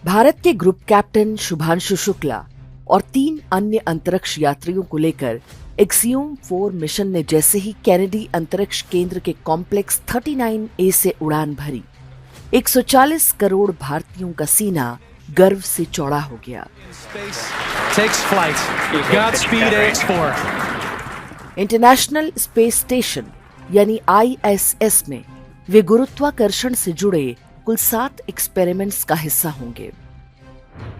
भारत के group captain Shubhanshu Shukla और 3 अन्य अंतरिक्ष यात्रियों को लेकर एक्सियोम 4 मिशन ने जैसे ही कैनेडी अंतरिक्ष केंद्र के कॉम्प्लेक्स 39A से उड़ान भरी, 140 करोड़ भारतीयों का सीना गर्व से चौड़ा हो गया। इंटरनेशनल स्पेस स्टेशन यानी ISS में वे गुरुत्वाकर्षण से जुड़े कुल 7 एक्सपेरिमेंट्स का हिस्सा होंगे।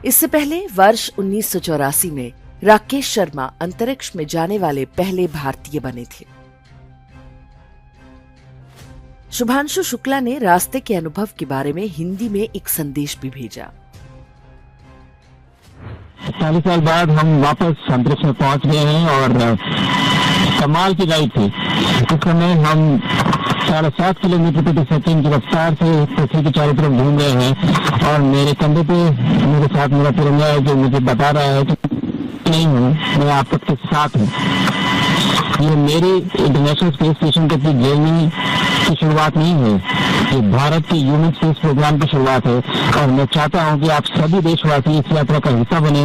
इससे पहले वर्ष 1984 में राकेश शर्मा अंतरिक्ष में जाने वाले पहले भारतीय बने थे। शुभांशु शुक्ला ने रास्ते के अनुभव के बारे में हिंदी में एक संदेश भी भेजा। 40 साल बाद हम वापस अंतरिक्ष में पहुंच गए हैं और कमाल की राइड थी। इस समय हम 7.5 किलोमीटर प्रति सेकंड की रफ्तार से पृथ्वी के चारों तरफ घूम रहे हैं और मेरे कंधे पे मेरे साथ मेरा तिरंगा है जो मुझे बता रहा है कि नहीं हूँ, मैं आप सबके साथ हूँ। ये मेरी इंटरनेशनल स्पेस स्टेशन की जर्नी की शुरुआत नहीं है, ये भारत के ह्यूमन स्पेस प्रोग्राम की शुरुआत है और मैं चाहता हूँ कि आप सभी देशवासी इस यात्रा का हिस्सा बने।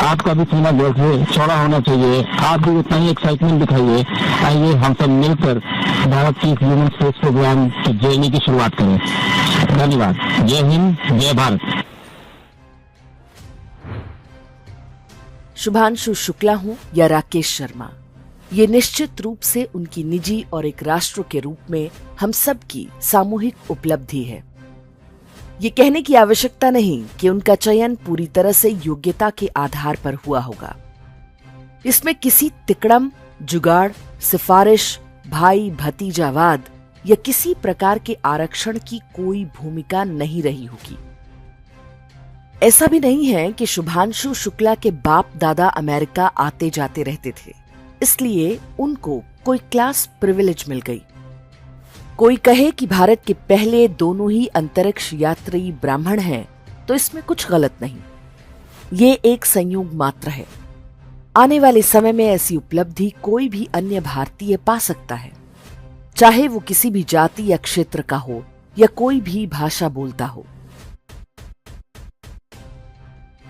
आपका भी सीना गर्व से चौड़ा होना चाहिए, आप भी उतना ही एक्साइटमेंट दिखाइए। आइए हम सब मिलकर भारत की ह्यूमन स्पेस प्रोग्राम की जर्नी की शुरुआत करें। धन्यवाद। जय हिंद, जय भारत। शुभांशु शुक्ला हो या राकेश शर्मा, ये निश्चित रूप से उनकी निजी और एक राष्ट्र के रूप में हम सब की सामूहिक उपलब्धि है। ये कहने की आवश्यकता नहीं कि उनका चयन पूरी तरह से योग्यता के आधार पर हुआ होगा। इसमें किसी तिकड़म, जुगाड़, सिफारिश, भाई भतीजावाद या किसी प्रकार के आरक्षण की कोई भूमिका नहीं रही होगी। ऐसा भी नहीं है कि शुभांशु शुक्ला के बाप दादा अमेरिका आते जाते रहते थे, इसलिए उनको कोई क्लास प्रिविलेज मिल गई। कोई कहे कि भारत के पहले दोनों ही अंतरिक्ष यात्री ब्राह्मण हैं, तो इसमें कुछ गलत नहीं। ये एक संयोग मात्र है। आने वाले समय में ऐसी उपलब्धि कोई भी अन्य भारतीय पा सकता है, चाहे वो किसी भी जाति या क्षेत्र का हो या कोई भी भाषा बोलता हो।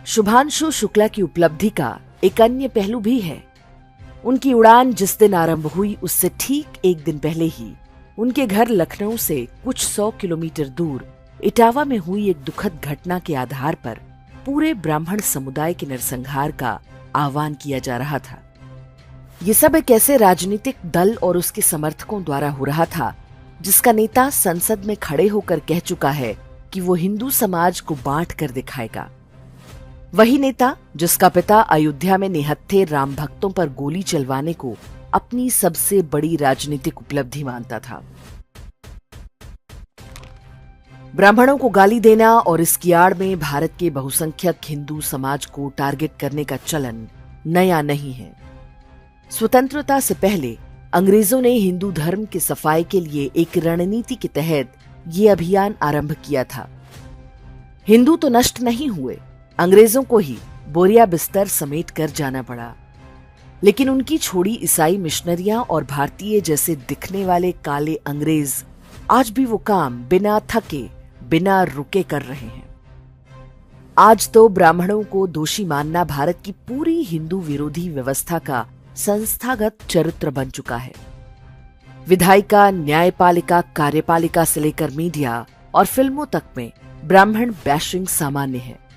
शुभांशु शुक्ला की उपलब्धि का एक अन्य पहलू भी है। उनकी उड़ान जिस दिन आरंभ हुई उससे ठीक एक दिन पहले ही उनके घर लखनऊ से कुछ 100 किलोमीटर दूर इटावा में हुई एक दुखद घटना के आधार पर पूरे ब्राह्मण समुदाय के नरसंहार का आह्वान किया जा रहा था। ये सब एक ऐसे राजनीतिक दल और उसके समर्थकों द्वारा हो रहा था जिसका नेता संसद में खड़े होकर कह चुका है कि वो हिंदू समाज को बांट कर दिखाएगा। वही नेता जिसका पिता अयोध्या में निहत्थे राम भक्तों पर गोली चलवाने को अपनी सबसे बड़ी राजनीतिक उपलब्धि मानता था। ब्राह्मणों को गाली देना और इसकी आड़ में भारत के बहुसंख्यक हिंदू समाज को टारगेट करने का चलन नया नहीं है। स्वतंत्रता से पहले अंग्रेजों ने हिंदू धर्म के सफाई के लिए एक रणनीति के तहत ये अभियान आरंभ किया था। हिंदू तो नष्ट नहीं हुए, अंग्रेजों को ही बोरिया बिस्तर समेट कर जाना पड़ा। लेकिन उनकी छोड़ी ईसाई मिशनरियां और भारतीय जैसे दिखने वाले काले अंग्रेज आज भी वो काम बिना थके, बिना रुके कर रहे हैं। आज तो ब्राह्मणों को दोषी मानना भारत की पूरी हिंदू विरोधी व्यवस्था का संस्थागत चरित्र बन चुका है। विधायिका, न्यायपालिका, कार्यपालिका से लेकर मीडिया और फिल्मों तक में ब्राह्मण बैशिंग सामान्य है।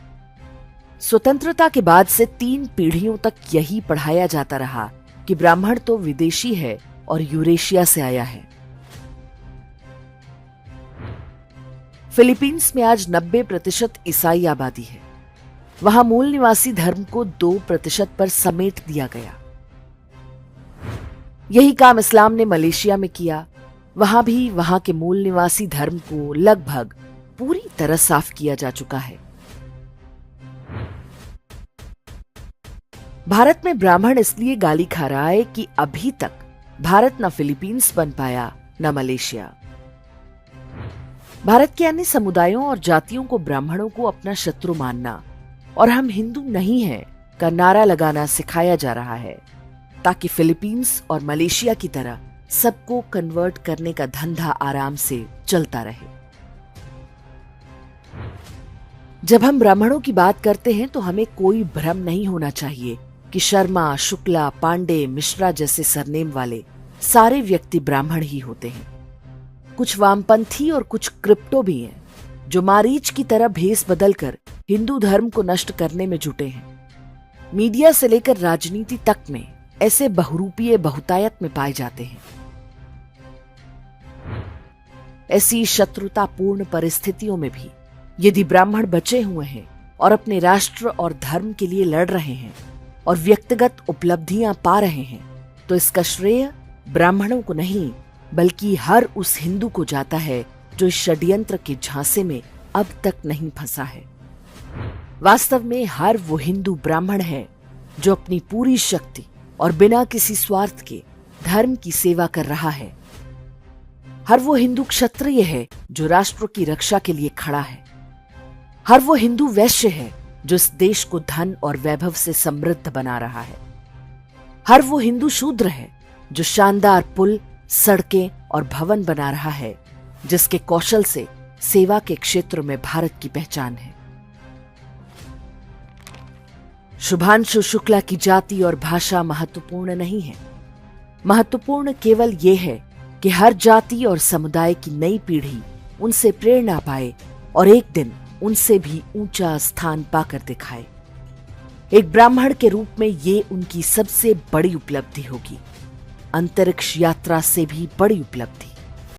स्वतंत्रता के बाद से 3 पीढ़ियों तक यही पढ़ाया जाता रहा कि ब्राह्मण तो विदेशी है और यूरेशिया से आया है। फिलीपींस में आज 90% ईसाई आबादी है। वहां मूल निवासी धर्म को 2% पर समेट दिया गया। यही काम इस्लाम ने मलेशिया में किया। वहां भी वहां के मूल निवासी धर्म को लगभग पूरी तरह साफ किया जा चुका है। भारत में ब्राह्मण इसलिए गाली खा रहा है कि अभी तक भारत न फिलीपींस बन पाया न मलेशिया। भारत के अन्य समुदायों और जातियों को ब्राह्मणों को अपना शत्रु मानना और हम हिंदू नहीं हैं का नारा लगाना सिखाया जा रहा है, ताकि फिलीपींस और मलेशिया की तरह सबको कन्वर्ट करने का धंधा आराम से चलता रहे। जब हम ब्राह्मणों की बात करते हैं तो हमें कोई भ्रम नहीं होना चाहिए कि शर्मा, शुक्ला, पांडे, मिश्रा जैसे सरनेम वाले सारे व्यक्ति ब्राह्मण ही होते हैं। कुछ वामपंथी और कुछ क्रिप्टो भी हैं जो मारीच की तरह भेष बदलकर हिंदू धर्म को नष्ट करने में जुटे हैं। मीडिया से लेकर राजनीति तक में ऐसे बहुरूपीय बहुतायत में पाए जाते हैं। ऐसी शत्रुतापूर्ण परिस्थितियों में भी यदि ब्राह्मण बचे हुए हैं और अपने राष्ट्र और धर्म के लिए लड़ रहे हैं और व्यक्तिगत उपलब्धियां पा रहे हैं, तो इसका श्रेय ब्राह्मणों को नहीं बल्कि हर उस हिंदू को जाता है जो इस षड्यंत्र के झांसे में अब तक नहीं फंसा है। वास्तव में हर वो हिंदू ब्राह्मण है जो अपनी पूरी शक्ति और बिना किसी स्वार्थ के धर्म की सेवा कर रहा है। हर वो हिंदू क्षत्रिय है जो राष्ट्र की रक्षा के लिए खड़ा है। हर वो हिंदू वैश्य है जो इस देश को धन और वैभव से समृद्ध बना रहा है। हर वो हिंदू शूद्र है जो शानदार पुल, सड़कें और भवन बना रहा है, जिसके कौशल से सेवा के क्षेत्र में भारत की पहचान है। शुभांशु शुक्ला की जाति और भाषा महत्वपूर्ण नहीं है। महत्वपूर्ण केवल यह है कि हर जाति और समुदाय की नई पीढ़ी उनसे प्रेरणा पाए और एक दिन उनसे भी ऊंचा स्थान पाकर दिखाए। एक ब्राह्मण के रूप में ये उनकी सबसे बड़ी उपलब्धि होगी, अंतरिक्ष यात्रा से भी बड़ी उपलब्धि।